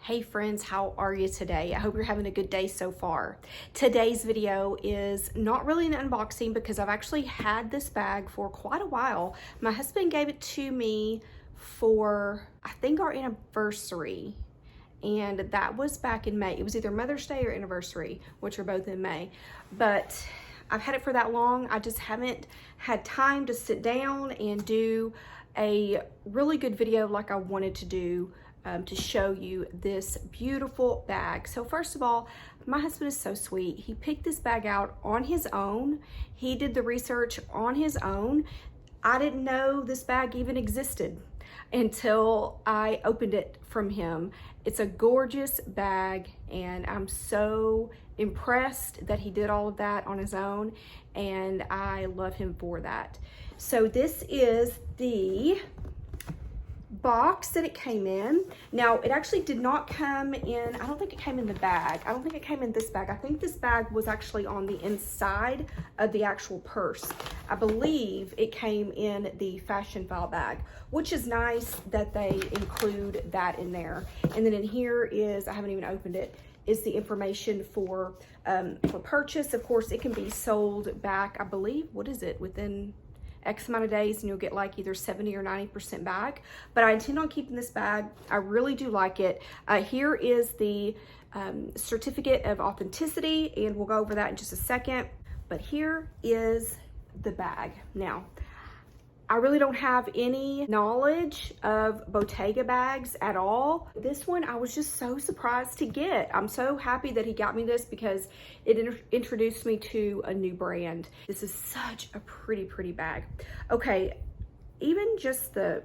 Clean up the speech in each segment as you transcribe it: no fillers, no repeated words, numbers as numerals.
Hey friends, how are you today? I hope you're having a good day so far. Today's video is not really an unboxing because I've actually had this bag for quite a while. My husband gave it to me for, I think, our anniversary. And that was back in May. It was either Mother's Day or anniversary, which are both in May. But I've had it for that long. I just haven't had time to sit down and do a really good video like I wanted to do to show you this beautiful bag. So first of all, my husband is so sweet. He picked this bag out on his own. He did the research on his own. I didn't know this bag even existed until I opened it from him. It's a gorgeous bag and I'm so impressed that he did all of that on his own, and I love him for that. So this is the box that it came in. Now, it actually did not come in, I don't think it came in the bag. I don't think it came in this bag. I think this bag was actually on the inside of the actual purse. I believe it came in the Fashionphile bag, which is nice that they include that in there. And then in here is, I haven't even opened it, is the information for purchase. Of course, it can be sold back, I believe, what is it, within X amount of days, and you'll get like either 70 or 90% back. But I intend on keeping this bag. I really do like it. Here is the certificate of authenticity, and we'll go over that in just a second. But here is the bag. Now, I really don't have any knowledge of Bottega bags at all. This one I was just so surprised to get. I'm so happy that he got me this because it introduced me to a new brand. This is such a pretty bag. Okay, even just the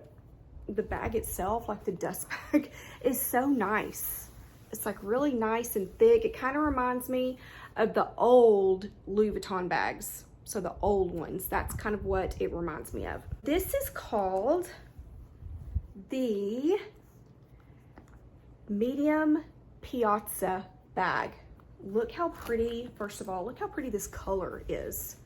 bag itself, like the dust bag, is so nice. It's like really nice and thick. It kind of reminds me of the old Louis Vuitton bags. So the old ones, that's kind of what it reminds me of. This is called the medium Piazza bag. Look how pretty, first of all, look how pretty this color is.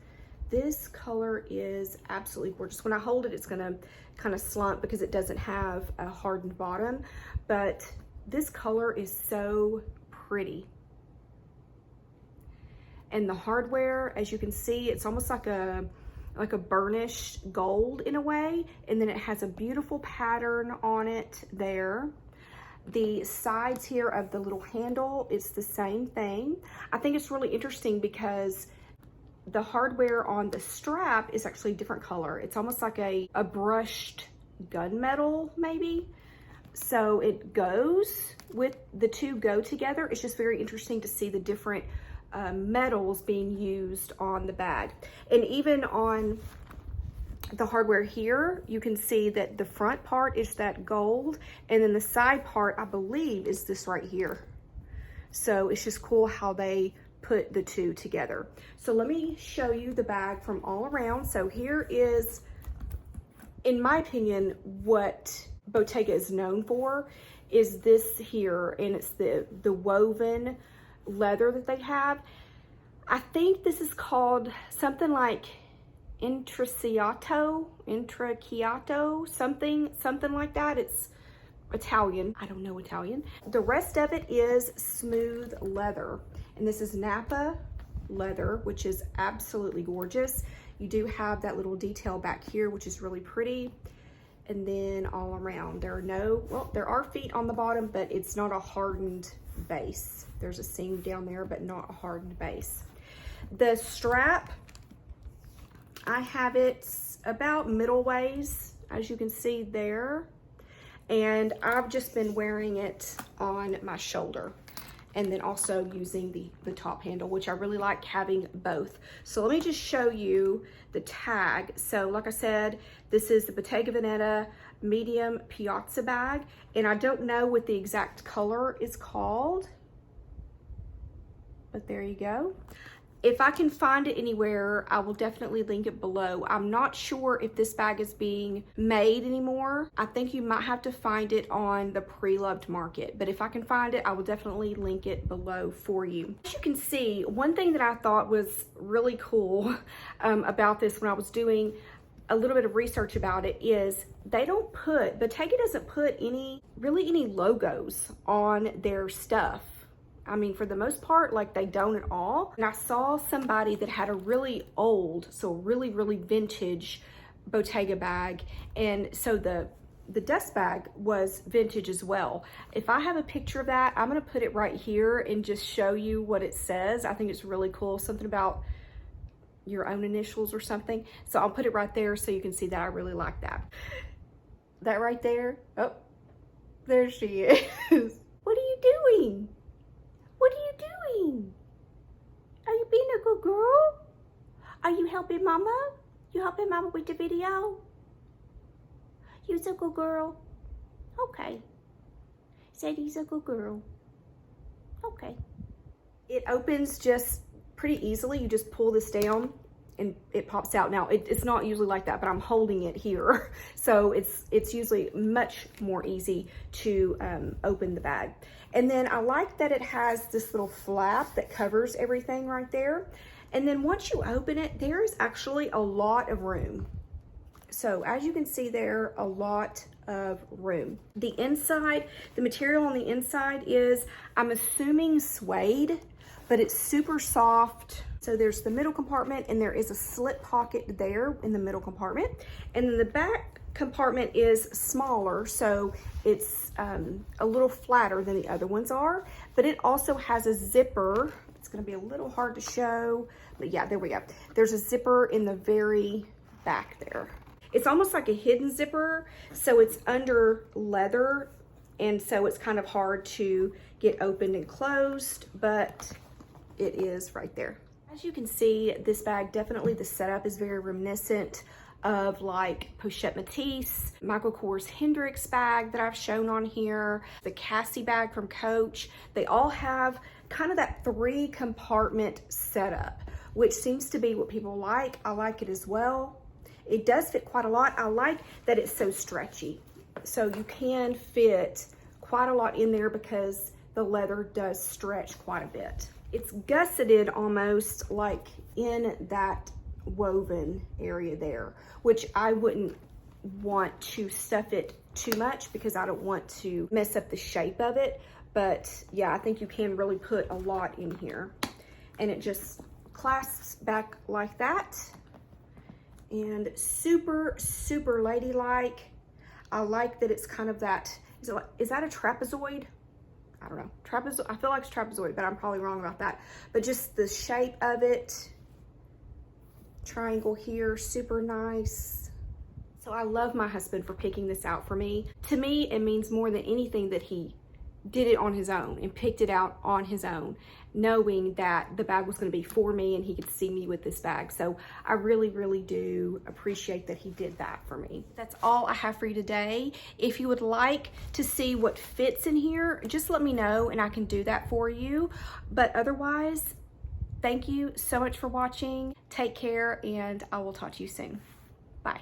This color is absolutely gorgeous. When I hold it, it's gonna kind of slump because it doesn't have a hardened bottom, but this color is so pretty. And the hardware, as you can see, it's almost like a burnished gold in a way. And then it has a beautiful pattern on it there. The sides here of the little handle, it's the same thing. I think it's really interesting because the hardware on the strap is actually a different color. It's almost like a brushed gunmetal, maybe. So it goes with, the two go together. It's just very interesting to see the different metals being used on the bag. And even on the hardware here, you can see that the front part is that gold, and then the side part, I believe, is this right here. So it's just cool how they put the two together. So let me show you the bag from all around. So here is, in my opinion, what Bottega is known for is this here, and it's the woven leather that they have. I think this is called something like intracciato, something like that. It's Italian. I don't know Italian. The rest of it is smooth leather, and this is Napa leather, which is absolutely gorgeous. You do have that little detail back here, which is really pretty. And then all around, there are feet on the bottom, but it's not a hardened base. There's a seam down there, but not a hardened base. The strap, I have it about middle ways, as you can see there. And I've just been wearing it on my shoulder, and then also using the top handle, which I really like having both. So let me just show you the tag. So like I said, this is the Bottega Veneta medium Piazza bag, and I don't know what the exact color is called, but there you go. If I can find it anywhere, I will definitely link it below. I'm not sure if this bag is being made anymore. I think you might have to find it on the pre-loved market, but if I can find it, I will definitely link it below for you. As you can see, one thing that I thought was really cool about this when I was doing a little bit of research about it is Bottega doesn't put any logos on their stuff. I mean, for the most part, like, they don't at all. And I saw somebody that had a really old, so really, really vintage Bottega bag. And so the dust bag was vintage as well. If I have a picture of that, I'm gonna put it right here and just show you what it says. I think it's really cool, something about your own initials or something. So I'll put it right there so you can see that. I really like that. That right there, oh, there she is. What are you doing? What are you doing? Are you being a good girl? Are you helping mama? You helping mama with the video? You's a good girl. Okay. Sadie's a good girl. Okay. It opens just pretty easily. You just pull this down and it pops out. Now, it's not usually like that, but I'm holding it here. So it's usually much more easy to open the bag. And then I like that it has this little flap that covers everything right there. And then once you open it, there is actually a lot of room. So as you can see there, a lot of room. The inside, the material on the inside is, I'm assuming suede, but it's super soft. So there's the middle compartment and there is a slip pocket there in the middle compartment. And then the back compartment is smaller, so it's a little flatter than the other ones are, but it also has a zipper. It's gonna be a little hard to show, but yeah, there we go. There's a zipper in the very back there. It's almost like a hidden zipper, so it's under leather, and so it's kind of hard to get opened and closed, but it is right there. As you can see, this bag, definitely the setup is very reminiscent of like Pochette Matisse, Michael Kors Hendricks bag that I've shown on here, the Cassie bag from Coach. They all have kind of that 3-compartment setup, which seems to be what people like. I like it as well. It does fit quite a lot. I like that it's so stretchy. So you can fit quite a lot in there because the leather does stretch quite a bit. It's gusseted almost like in that woven area there, which I wouldn't want to stuff it too much because I don't want to mess up the shape of it. But yeah, I think you can really put a lot in here. And it just clasps back like that. And super, super ladylike. I like that it's kind of that, is that a trapezoid? I don't know, trapezoid, I feel like it's trapezoid, but I'm probably wrong about that. But just the shape of it, triangle here, super nice. So I love my husband for picking this out for me. To me, it means more than anything that he did it on his own and picked it out on his own, knowing that the bag was going to be for me and he could see me with this bag. So I really, really do appreciate that he did that for me. That's all I have for you today. If you would like to see what fits in here, just let me know and I can do that for you. But otherwise, thank you so much for watching. Take care and I will talk to you soon. Bye.